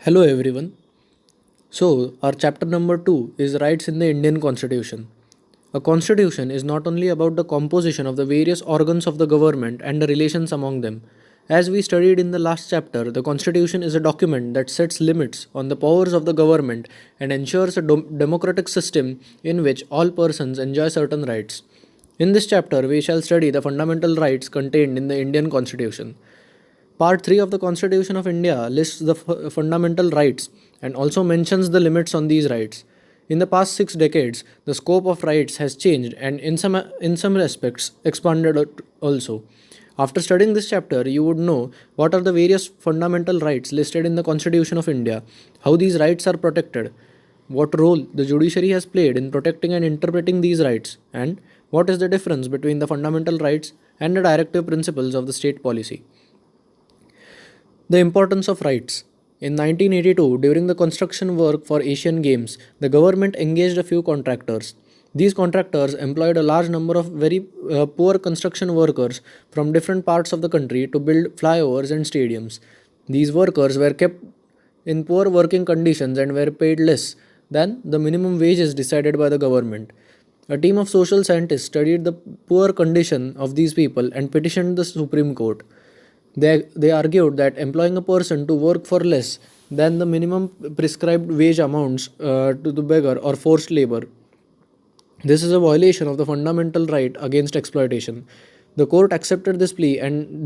Hello everyone. So, our chapter number 2 is Rights in the Indian Constitution. A constitution is not only about the composition of the various organs of the government and the relations among them. As we studied in the last chapter, the constitution is a document that sets limits on the powers of the government and ensures a democratic system in which all persons enjoy certain rights. In this chapter, we shall study the fundamental rights contained in the Indian Constitution. Part 3 of the Constitution of India lists the fundamental rights and also mentions the limits on these rights. In the past 6 decades, the scope of rights has changed and in some respects expanded also. After studying this chapter, you would know what are the various fundamental rights listed in the Constitution of India, how these rights are protected, what role the judiciary has played in protecting and interpreting these rights, and what is the difference between the fundamental rights and the directive principles of the state policy. The importance of rights. In 1982, during the construction work for Asian Games, the government engaged a few contractors. These contractors employed a large number of very poor construction workers from different parts of the country to build flyovers and stadiums. These workers were kept in poor working conditions and were paid less than the minimum wages decided by the government. A team of social scientists studied the poor condition of these people and petitioned the Supreme Court. They argued that employing a person to work for less than the minimum prescribed wage amounts to the beggar or forced labor. This is a violation of the fundamental right against exploitation. The court accepted this plea and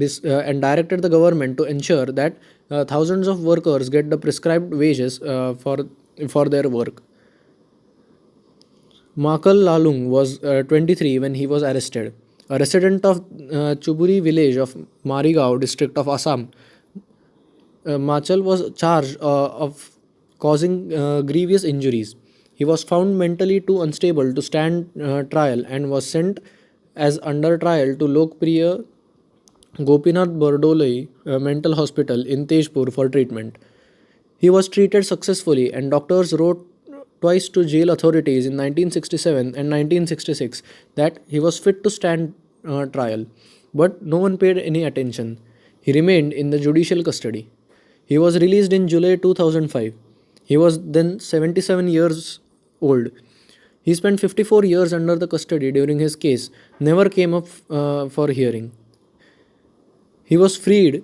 directed the government to ensure that thousands of workers get the prescribed wages for their work. Makal Lalung was 23 when he was arrested. A resident of Chuburi village of Marigaon district of Assam, Machal was charged of causing grievous injuries. He was found mentally too unstable to stand trial and was sent as under trial to Lokpriya Gopinath Bardoloi Mental Hospital in Tejpur for treatment. He was treated successfully, and doctors wrote twice to jail authorities in 1967 and 1966 that he was fit to stand trial. But no one paid any attention. He remained in the judicial custody. He was released in July 2005. He was then 77 years old. He spent 54 years under the custody during his case, never came up for hearing. He was freed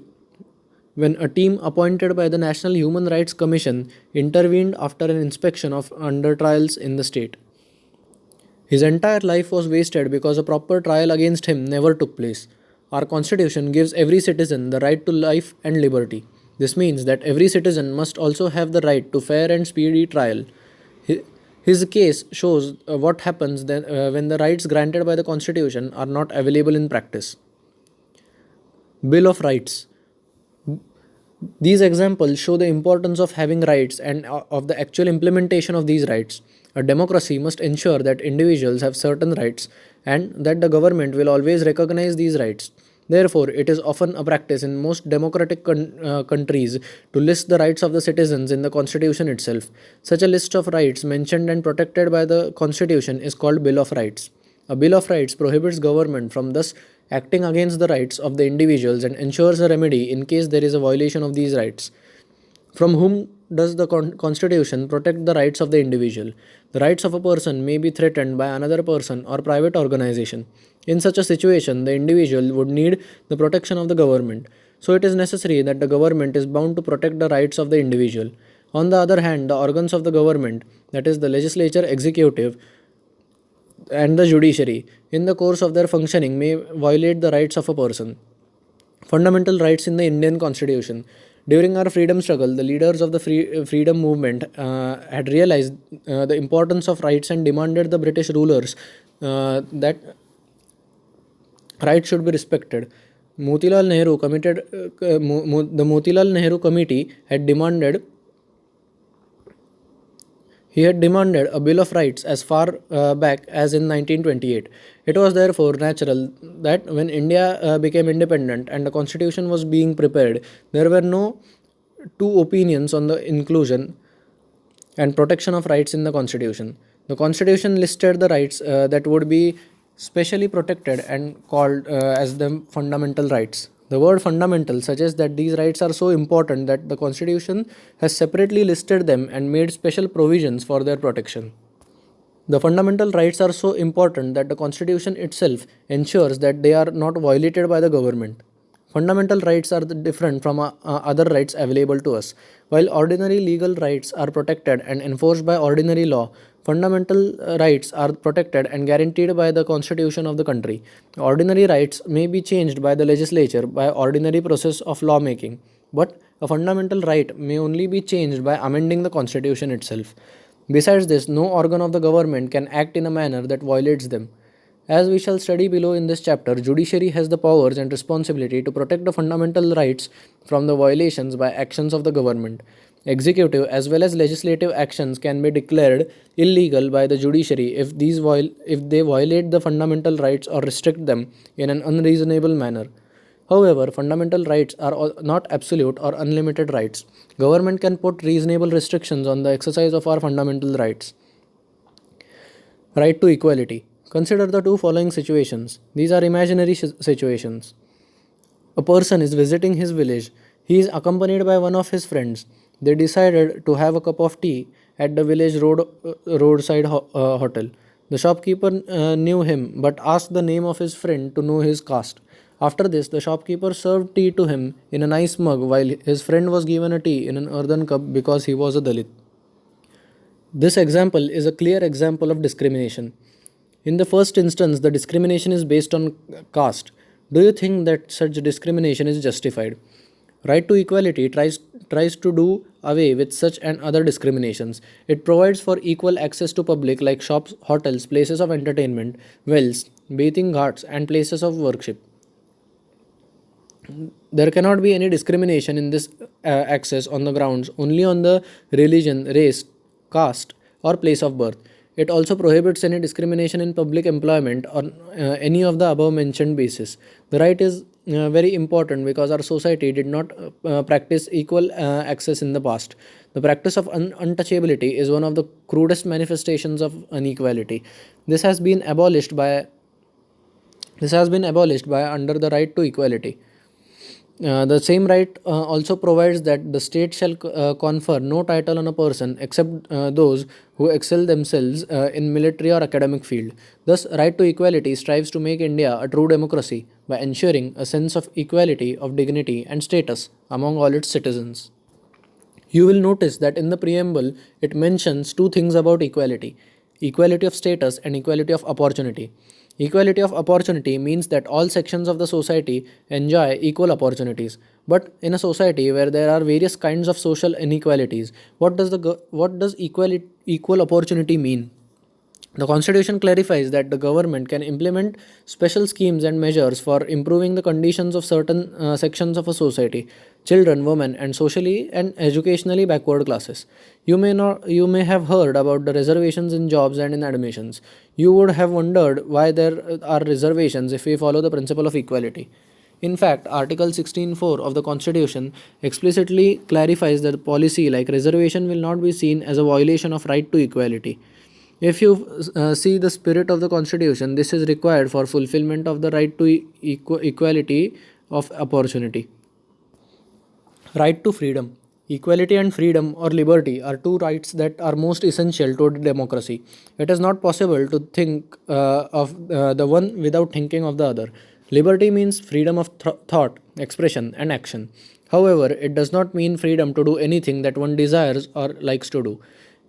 when a team appointed by the National Human Rights Commission intervened after an inspection of under trials in the state. His entire life was wasted because a proper trial against him never took place. Our constitution gives every citizen the right to life and liberty. This means that every citizen must also have the right to fair and speedy trial. His case shows what happens when the rights granted by the constitution are not available in practice. Bill of Rights. These examples show the importance of having rights and of the actual implementation of these rights. A democracy must ensure that individuals have certain rights and that the government will always recognize these rights. Therefore, it is often a practice in most democratic countries to list the rights of the citizens in the constitution itself. Such a list of rights mentioned and protected by the constitution is called Bill of Rights. A Bill of Rights prohibits government from thus acting against the rights of the individuals and ensures a remedy in case there is a violation of these rights. From whom does the Constitution protect the rights of the individual? The rights of a person may be threatened by another person or private organization. In such a situation, the individual would need the protection of the government. So it is necessary that the government is bound to protect the rights of the individual. On the other hand, the organs of the government, that is, the legislature, executive, and the judiciary, in the course of their functioning, may violate the rights of a person. Fundamental rights in the Indian Constitution. During our freedom struggle, the leaders of the freedom movement had realized the importance of rights and demanded the British rulers that rights should be respected. Motilal Nehru committed the Motilal Nehru Committee had demanded he had demanded a Bill of Rights as far back as in 1928. It was therefore natural that when India became independent and the constitution was being prepared, there were no two opinions on the inclusion and protection of rights in the constitution. The constitution listed the rights that would be specially protected and called as the fundamental rights. The word fundamental suggests that these rights are so important that the Constitution has separately listed them and made special provisions for their protection. The fundamental rights are so important that the Constitution itself ensures that they are not violated by the government. Fundamental rights are different from other rights available to us. While ordinary legal rights are protected and enforced by ordinary law, fundamental rights are protected and guaranteed by the Constitution of the country. Ordinary rights may be changed by the legislature by ordinary process of lawmaking, but a fundamental right may only be changed by amending the Constitution itself. Besides this, no organ of the government can act in a manner that violates them. As we shall study below in this chapter, judiciary has the powers and responsibility to protect the fundamental rights from the violations by actions of the government. Executive as well as legislative actions can be declared illegal by the judiciary if they violate the fundamental rights or restrict them in an unreasonable manner. However, fundamental rights are not absolute or unlimited rights. Government can put reasonable restrictions on the exercise of our fundamental rights. Right to equality. Consider the two following situations. These are imaginary situations. A person is visiting his village. He is accompanied by one of his friends. They decided to have a cup of tea at the roadside hotel. The shopkeeper knew him but asked the name of his friend to know his caste. After this, the shopkeeper served tea to him in a nice mug while his friend was given a tea in an earthen cup because he was a Dalit. This example is a clear example of discrimination. In the first instance, the discrimination is based on caste. Do you think that such discrimination is justified? Right to equality tries to do away with such and other discriminations. It provides for equal access to public like shops, hotels, places of entertainment, wells, bathing ghats, and places of worship. There cannot be any discrimination in this access on the grounds only on the religion, race, caste, or place of birth. It also prohibits any discrimination in public employment on any of the above mentioned basis. The right is very important because our society did not practice equal access in the past. The practice of untouchability is one of the crudest manifestations of inequality. This has been abolished by under the right to equality. The same right also provides that the state shall confer no title on a person except those who excel themselves in military or academic field. Thus, right to equality strives to make India a true democracy by ensuring a sense of equality, of dignity and status among all its citizens. You will notice that in the preamble it mentions two things about equality: equality of status and equality of opportunity. Equality of opportunity means that all sections of the society enjoy equal opportunities. But in a society where there are various kinds of social inequalities, what does equal opportunity mean? The Constitution clarifies that the government can implement special schemes and measures for improving the conditions of certain sections of a society, children, women, and socially and educationally backward classes. You may have heard about the reservations in jobs and in admissions. You would have wondered why there are reservations if we follow the principle of equality. In fact, Article 16.4 of the Constitution explicitly clarifies that policy like reservation will not be seen as a violation of right to equality. If you see the spirit of the Constitution, this is required for fulfillment of the right to equality of opportunity. Right to freedom. Equality and freedom or liberty are two rights that are most essential to democracy. It is not possible to think of the one without thinking of the other. Liberty means freedom of thought, expression, and action. However, it does not mean freedom to do anything that one desires or likes to do.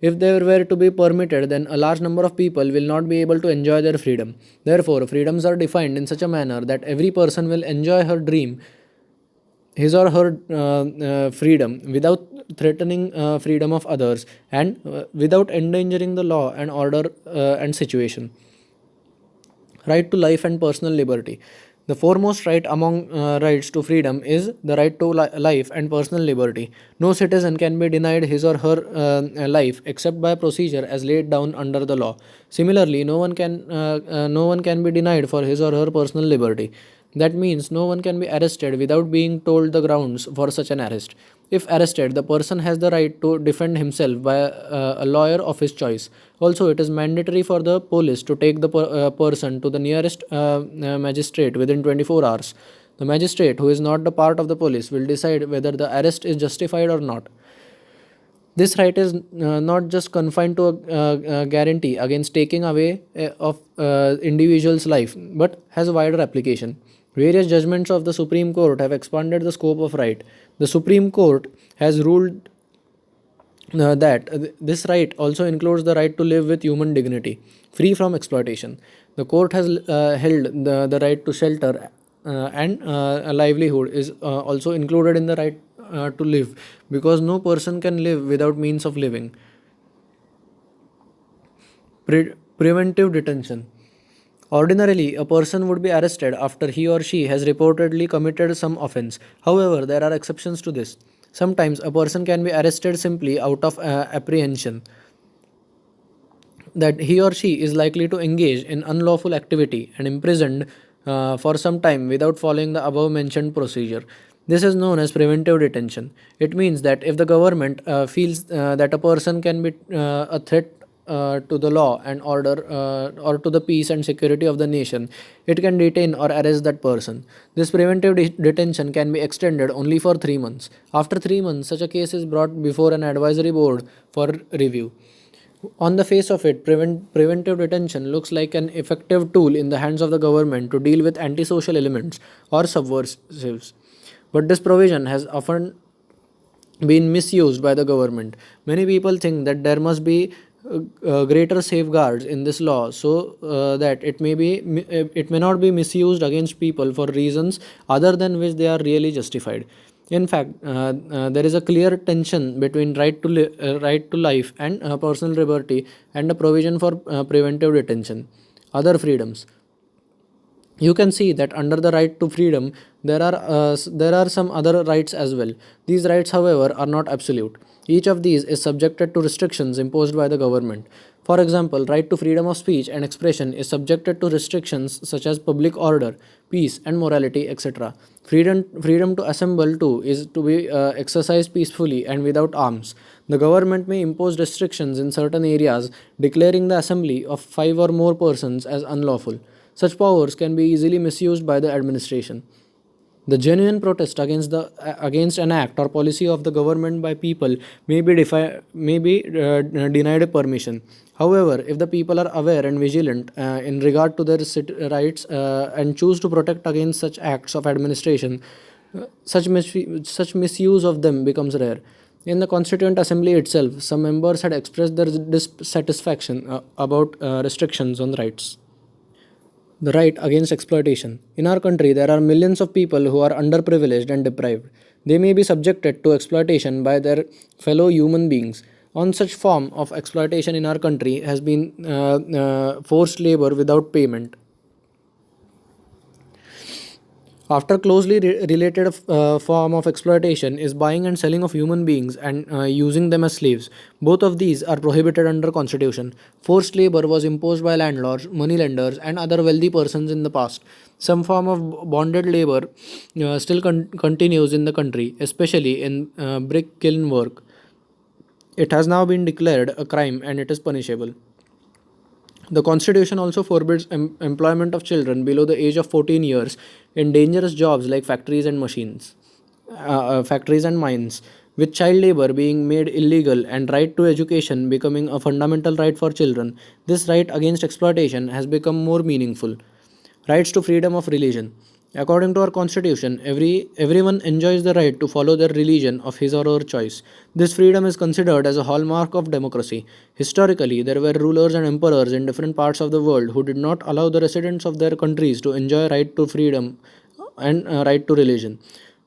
If they were to be permitted, then a large number of people will not be able to enjoy their freedom. Therefore, freedoms are defined in such a manner that every person will enjoy his or her freedom without threatening freedom of others and without endangering the law and order and situation. Right to life and personal liberty. The foremost right among rights to freedom is the right to life and personal liberty. No citizen can be denied his or her life except by procedure as laid down under the law. Similarly, no one can be denied for his or her personal liberty. That means no one can be arrested without being told the grounds for such an arrest. If arrested, the person has the right to defend himself by a lawyer of his choice. Also, it is mandatory for the police to take the person to the nearest magistrate within 24 hours. The magistrate, who is not the part of the police, will decide whether the arrest is justified or not. This right is not just confined to a guarantee against taking away of individual's life, but has a wider application. Various judgments of the Supreme Court have expanded the scope of right. The Supreme Court has ruled that this right also includes the right to live with human dignity, free from exploitation. The court has held the right to shelter and a livelihood is also included in the right to live, because no person can live without means of living. Preventive detention. Ordinarily, a person would be arrested after he or she has reportedly committed some offense. However, there are exceptions to this. Sometimes a person can be arrested simply out of apprehension that he or she is likely to engage in unlawful activity and imprisoned for some time without following the above mentioned procedure. This is known as preventive detention. It means that if the government feels that a person can be a threat to the law and order or to the peace and security of the nation, it can detain or arrest that person. This preventive detention can be extended only for 3 months. After 3 months, such a case is brought before an advisory board for review. On the face of it, preventive detention looks like an effective tool in the hands of the government to deal with antisocial elements or subversives. But this provision has often been misused by the government. Many people think that there must be greater safeguards in this law so that it may not be misused against people for reasons other than which they are really justified. In fact, there is a clear tension between right to life and personal liberty and a provision for preventive detention. Other freedoms. You can see that under the right to freedom, there are some other rights as well. These rights, however, are not absolute. Each of these is subjected to restrictions imposed by the government. For example, right to freedom of speech and expression is subjected to restrictions such as public order, peace and morality, etc. Freedom to assemble too is to be exercised peacefully and without arms. The government may impose restrictions in certain areas, declaring the assembly of 5 or more persons as unlawful. Such powers can be easily misused by the administration. The genuine protest against an act or policy of the government by people may be denied permission. However, if the people are aware and vigilant in regard to their rights and choose to protect against such acts of administration, such misuse of them becomes rare. In the Constituent Assembly itself, some members had expressed their dissatisfaction about restrictions on rights. The right against exploitation. In our country, there are millions of people who are underprivileged and deprived. They may be subjected to exploitation by their fellow human beings. On such form of exploitation in our country has been forced labor without payment. After closely related form of exploitation is buying and selling of human beings and using them as slaves. Both of these are prohibited under constitution. Forced labor was imposed by landlords, moneylenders and other wealthy persons in the past. Some form of bonded labor still continues in the country, especially in brick kiln work. It has now been declared a crime and it is punishable. The Constitution also forbids employment of children below the age of 14 years in dangerous jobs like factories and mines, with child labor being made illegal and right to education becoming a fundamental right for children. This right against exploitation has become more meaningful. Rights to freedom of religion. According to our constitution, everyone enjoys the right to follow their religion of his or her choice. This freedom is considered as a hallmark of democracy. Historically, there were rulers and emperors in different parts of the world who did not allow the residents of their countries to enjoy right to freedom and right to religion.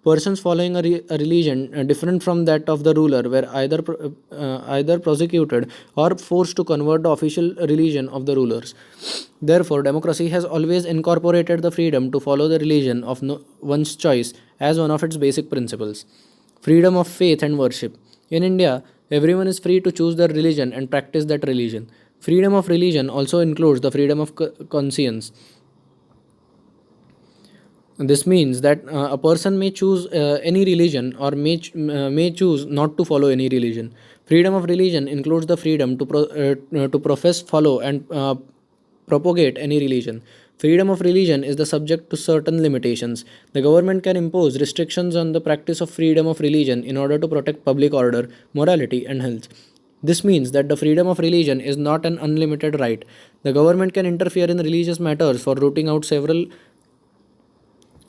Persons following a religion different from that of the ruler were either prosecuted or forced to convert the official religion of the rulers. Therefore, democracy has always incorporated the freedom to follow the religion of one's choice as one of its basic principles. Freedom of faith and worship. In India, everyone is free to choose their religion and practice that religion. Freedom of religion also includes the freedom of conscience. This means that a person may choose any religion or may choose not to follow any religion. Freedom of religion includes the freedom to profess, follow, and propagate any religion. Freedom of religion is the subject to certain limitations. The government can impose restrictions on the practice of freedom of religion in order to protect public order, morality, and health. This means that the freedom of religion is not an unlimited right. The government can interfere in religious matters for rooting out several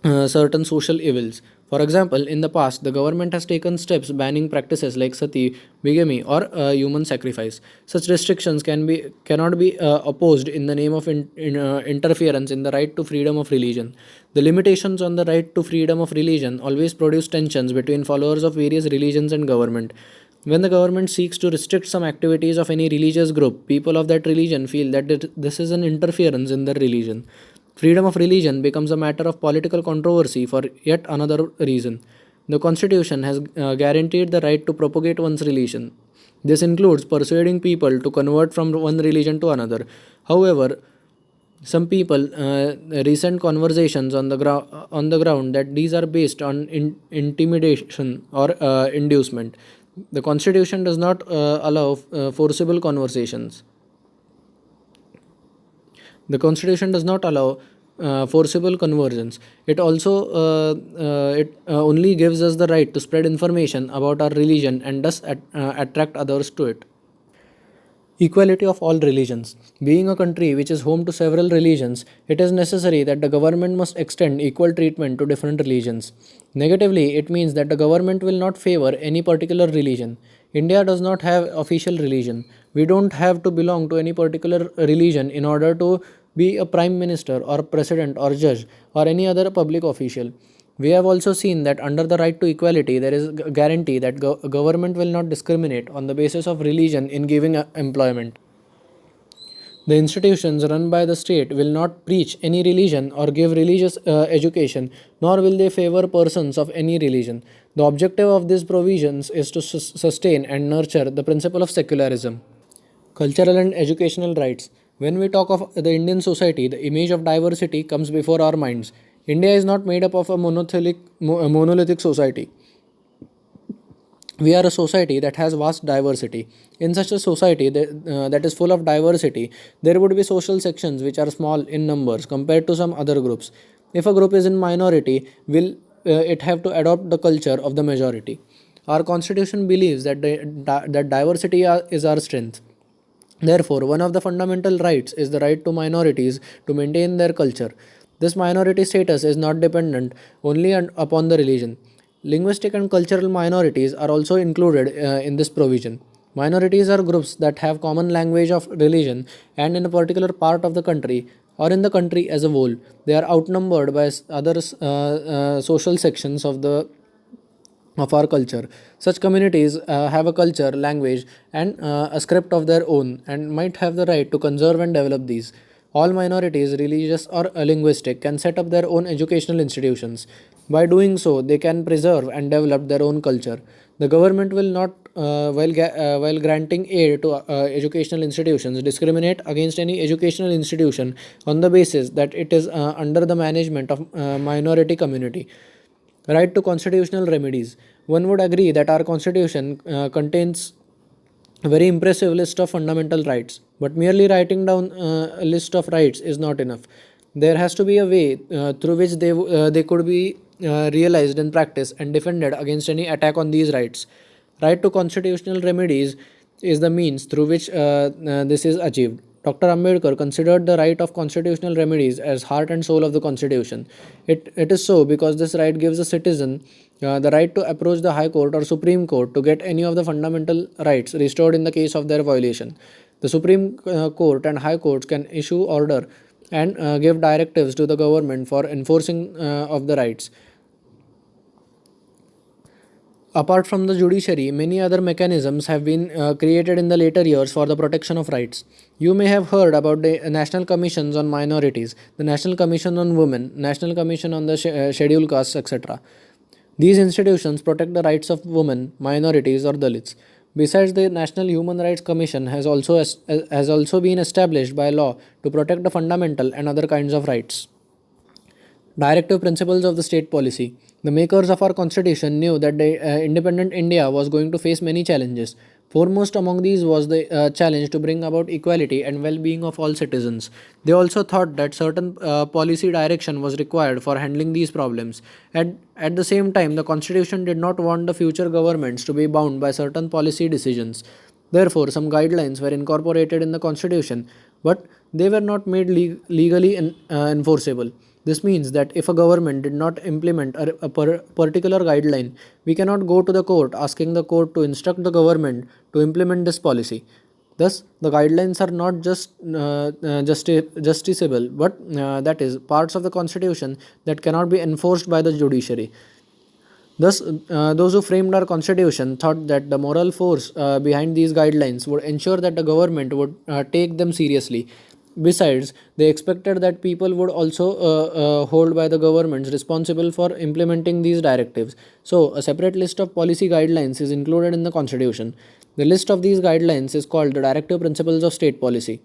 certain social evils. For example, in the past, the government has taken steps banning practices like sati, bigamy, or human sacrifice. Such restrictions cannot be opposed in the name of interference in the right to freedom of religion. The limitations on the right to freedom of religion always produce tensions between followers of various religions and government. When the government seeks to restrict some activities of any religious group, people of that religion feel that this is an interference in their religion. Freedom of religion becomes a matter of political controversy for yet another reason. The Constitution has guaranteed the right to propagate one's religion. This includes persuading people to convert from one religion to another. However, some people recent conversations on the ground that these are based on intimidation or inducement. The Constitution does not allow forcible conversations. The Constitution does not allow forcible conversions. It only gives us the right to spread information about our religion and thus attract others to it. Equality of all religions. Being a country which is home to several religions, it is necessary that the government must extend equal treatment to different religions. Negatively, it means that the government will not favor any particular religion. India does not have official religion. We don't have to belong to any particular religion in order to be a prime minister or president or judge or any other public official. We have also seen that under the right to equality, there is a guarantee that government will not discriminate on the basis of religion in giving employment. The institutions run by the state will not preach any religion or give religious education, nor will they favor persons of any religion. The objective of these provisions is to sustain and nurture the principle of secularism. Cultural and educational rights. When we talk of the Indian society, the image of diversity comes before our minds. India is not made up of a monolithic society. We are a society that has vast diversity. In such a society that is full of diversity, there would be social sections which are small in numbers compared to some other groups. If a group is in minority, will it have to adopt the culture of the majority? Our constitution believes that that diversity is our strength. Therefore, one of the fundamental rights is the right to minorities to maintain their culture. This minority status is not dependent only upon the religion. Linguistic and cultural minorities are also included in this provision. Minorities are groups that have common language of religion and in a particular part of the country or in the country as a whole. They are outnumbered by other social sections of our culture. Such communities have a culture, language, and a script of their own and might have the right to conserve and develop these. All minorities, religious or linguistic, can set up their own educational institutions. By doing so, they can preserve and develop their own culture. The government will not, while granting aid to educational institutions, discriminate against any educational institution on the basis that it is under the management of minority community. Right to constitutional remedies. One would agree that our constitution contains a very impressive list of fundamental rights, but merely writing down a list of rights is not enough. There has to be a way through which they could be realized in practice and defended against any attack on these rights. Right to constitutional remedies is the means through which this is achieved. Dr. Ambedkar considered the right of constitutional remedies as heart and soul of the constitution. It is so because this right gives a citizen the right to approach the High Court or Supreme Court to get any of the fundamental rights restored in the case of their violation. The Supreme Court and High Courts can issue order and give directives to the government for enforcing of the rights. Apart from the judiciary, many other mechanisms have been created in the later years for the protection of rights. You may have heard about the National Commissions on Minorities, the National Commission on Women, National Commission on the Scheduled Castes, etc. These institutions protect the rights of women, minorities, or Dalits. Besides, the National Human Rights Commission has also been established by law to protect the fundamental and other kinds of rights. Directive principles of the state policy. The makers of our constitution knew that the independent India was going to face many challenges. Foremost among these was the challenge to bring about equality and well being of all citizens. They also thought that certain policy direction was required for handling these problems. At the same time, the constitution did not want the future governments to be bound by certain policy decisions. Therefore, some guidelines were incorporated in the constitution, but they were not made legally enforceable. This means that if a government did not implement a particular guideline, we cannot go to the court asking the court to instruct the government to implement this policy. Thus, the guidelines are not just justiciable, but that is, parts of the constitution that cannot be enforced by the judiciary. Thus, those who framed our constitution thought that the moral force behind these guidelines would ensure that the government would take them seriously. Besides, they expected that people would also hold by the governments responsible for implementing these directives. So, a separate list of policy guidelines is included in the constitution. The list of these guidelines is called the Directive Principles of State Policy.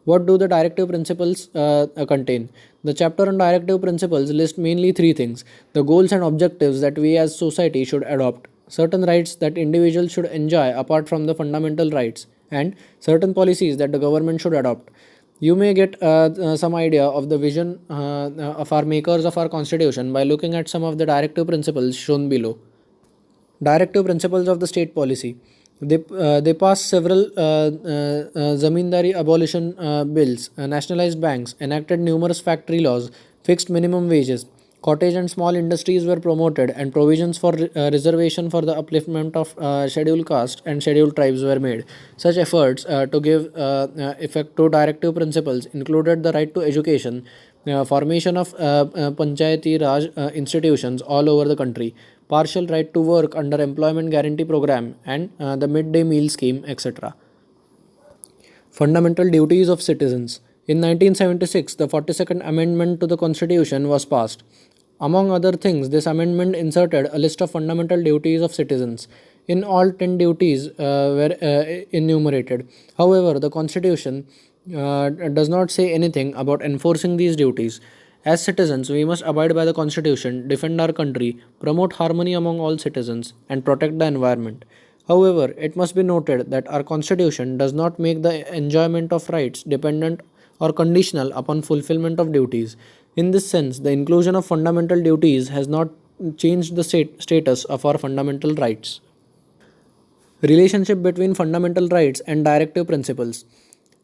What do the directive principles contain? The chapter on directive principles lists mainly three things: the goals and objectives that we as society should adopt, certain rights that individuals should enjoy apart from the fundamental rights, and certain policies that the government should adopt. You may get some idea of the vision of our makers of our constitution by looking at some of the directive principles shown below. Directive principles of the state policy. They passed several zamindari abolition bills, nationalized banks, enacted numerous factory laws, fixed minimum wages, cottage and small industries were promoted, and provisions for reservation for the upliftment of scheduled caste and scheduled tribes were made. Such efforts to give effect to directive principles included the right to education, formation of panchayati raj institutions all over the country, partial right to work under employment guarantee program, and the midday meal scheme, etc. Fundamental duties of citizens. In 1976, the 42nd Amendment to the Constitution was passed. Among other things, this amendment inserted a list of fundamental duties of citizens. In all, 10 duties were enumerated. However, the Constitution does not say anything about enforcing these duties. As citizens, we must abide by the Constitution, defend our country, promote harmony among all citizens, and protect the environment. However, it must be noted that our Constitution does not make the enjoyment of rights dependent or conditional upon fulfillment of duties. In this sense, the inclusion of fundamental duties has not changed the status of our fundamental rights. Relationship between fundamental rights and directive principles.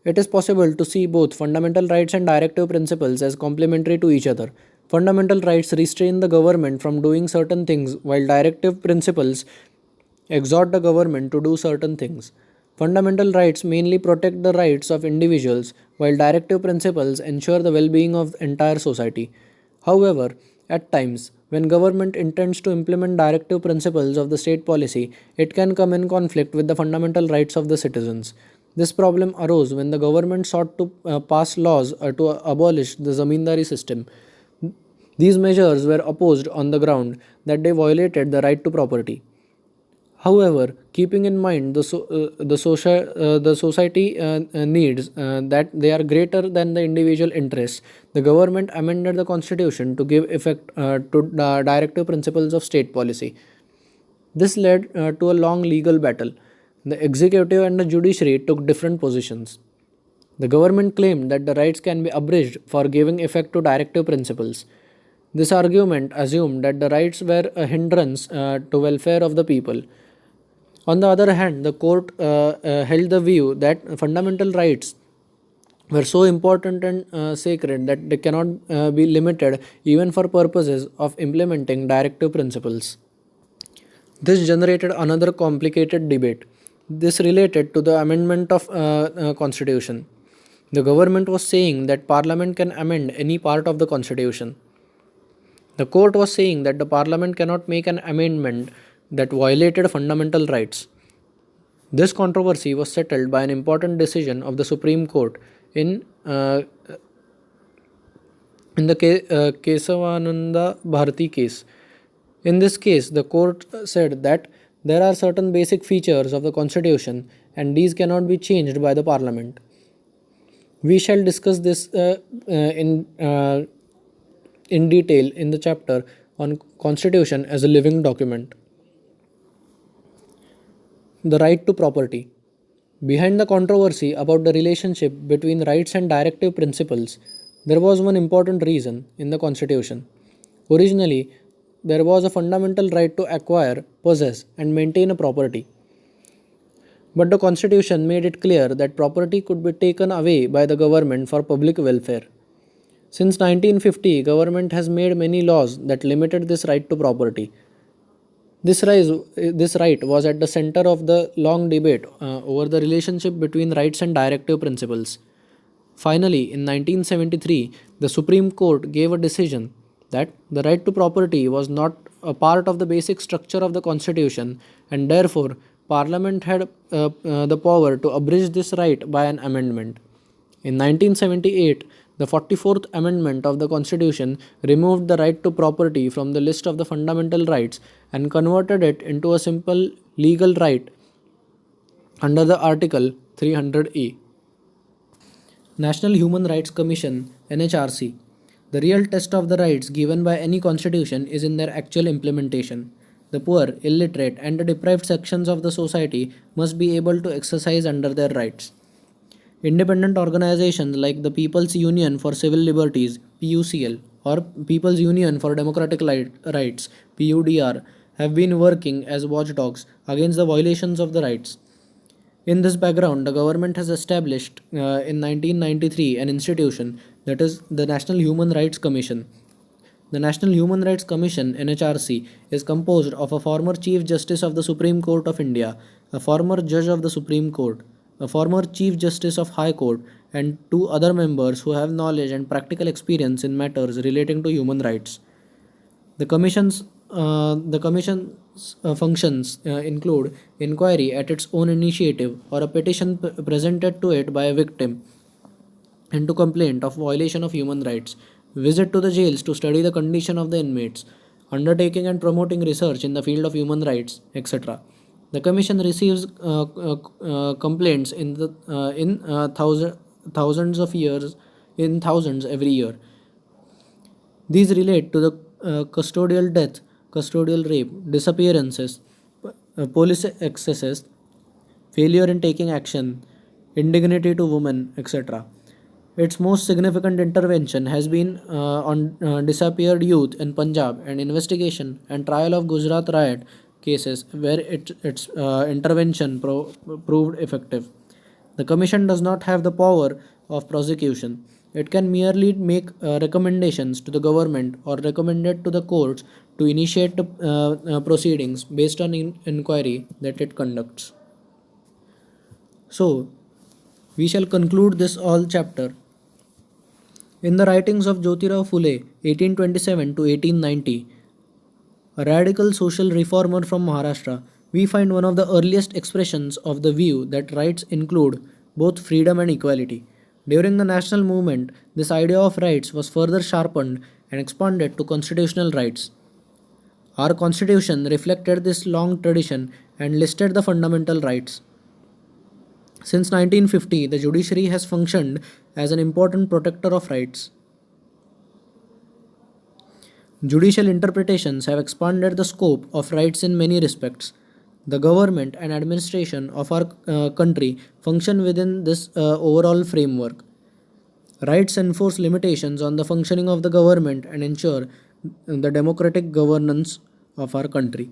It is possible to see both fundamental rights and directive principles as complementary to each other. Fundamental rights restrain the government from doing certain things, while directive principles exhort the government to do certain things. Fundamental rights mainly protect the rights of individuals, while directive principles ensure the well being of the entire society. However, at times, when government intends to implement directive principles of the state policy, it can come in conflict with the fundamental rights of the citizens. This problem arose when the government sought to pass laws to abolish the zamindari system. These measures were opposed on the ground that they violated the right to property. However, keeping in mind the society needs that they are greater than the individual interests, the government amended the constitution to give effect to the directive principles of state policy. This led to a long legal battle. The executive and the judiciary took different positions. The government claimed that the rights can be abridged for giving effect to directive principles. This argument assumed that the rights were a hindrance to welfare of the people. On the other hand, the court held the view that fundamental rights were so important and sacred that they cannot be limited even for purposes of implementing directive principles. This generated another complicated debate. This related to the amendment of constitution. The government was saying that parliament can amend any part of the constitution. The court was saying that the parliament cannot make an amendment that violated fundamental rights. This controversy was settled by an important decision of the Supreme Court in uh, Kesavananda Bharati case. In this case, the court said that there are certain basic features of the constitution and these cannot be changed by the parliament. We shall discuss this in detail in the chapter on constitution as a living document. The right to property. Behind the controversy about the relationship between rights and directive principles, there was one important reason in the Constitution. Originally, there was a fundamental right to acquire, possess, and maintain a property. But the Constitution made it clear that property could be taken away by the government for public welfare. Since 1950, government has made many laws that limited this right to property. This right was at the center of the long debate over the relationship between rights and directive principles. Finally, in 1973, the Supreme Court gave a decision that the right to property was not a part of the basic structure of the Constitution, and therefore, Parliament had the power to abridge this right by an amendment. In 1978, the 44th Amendment of the Constitution removed the right to property from the list of the fundamental rights and converted it into a simple legal right under the Article 300E. National Human Rights Commission (NHRC). The real test of the rights given by any constitution is in their actual implementation. The poor, illiterate, and the deprived sections of the society must be able to exercise under their rights. Independent organizations like the People's Union for Civil Liberties (PUCL) or People's Union for Democratic Rights (PUDR) have been working as watchdogs against the violations of the rights. In this background, the government has established in 1993 an institution, that is the National Human Rights Commission. The National Human Rights Commission (NHRC) is composed of a former Chief Justice of the Supreme Court of India, a former Judge of the Supreme Court, a former Chief Justice of High Court, and two other members who have knowledge and practical experience in matters relating to human rights. The commission's functions include inquiry at its own initiative or a petition presented to it by a victim into complaint of violation of human rights, visit to the jails to study the condition of the inmates, undertaking and promoting research in the field of human rights, etc. The commission receives complaints thousands of years in thousands every year. These relate to the custodial death, custodial rape, disappearances, police excesses, failure in taking action, indignity to women, etc. Its most significant intervention has been on disappeared youth in Punjab and investigation and trial of Gujarat riot cases where its intervention proved effective. The Commission does not have the power of prosecution. It can merely make recommendations to the government or recommend it to the courts to initiate proceedings based on inquiry that it conducts. So, we shall conclude this all chapter. In the writings of Jyotirao Phule, 1827 to 1890, a radical social reformer from Maharashtra, we find one of the earliest expressions of the view that rights include both freedom and equality. During the national movement, this idea of rights was further sharpened and expanded to constitutional rights. Our constitution reflected this long tradition and listed the fundamental rights. Since 1950, the judiciary has functioned as an important protector of rights. Judicial interpretations have expanded the scope of rights in many respects. The government and administration of our country function within this overall framework. Rights enforce limitations on the functioning of the government and ensure the democratic governance of our country.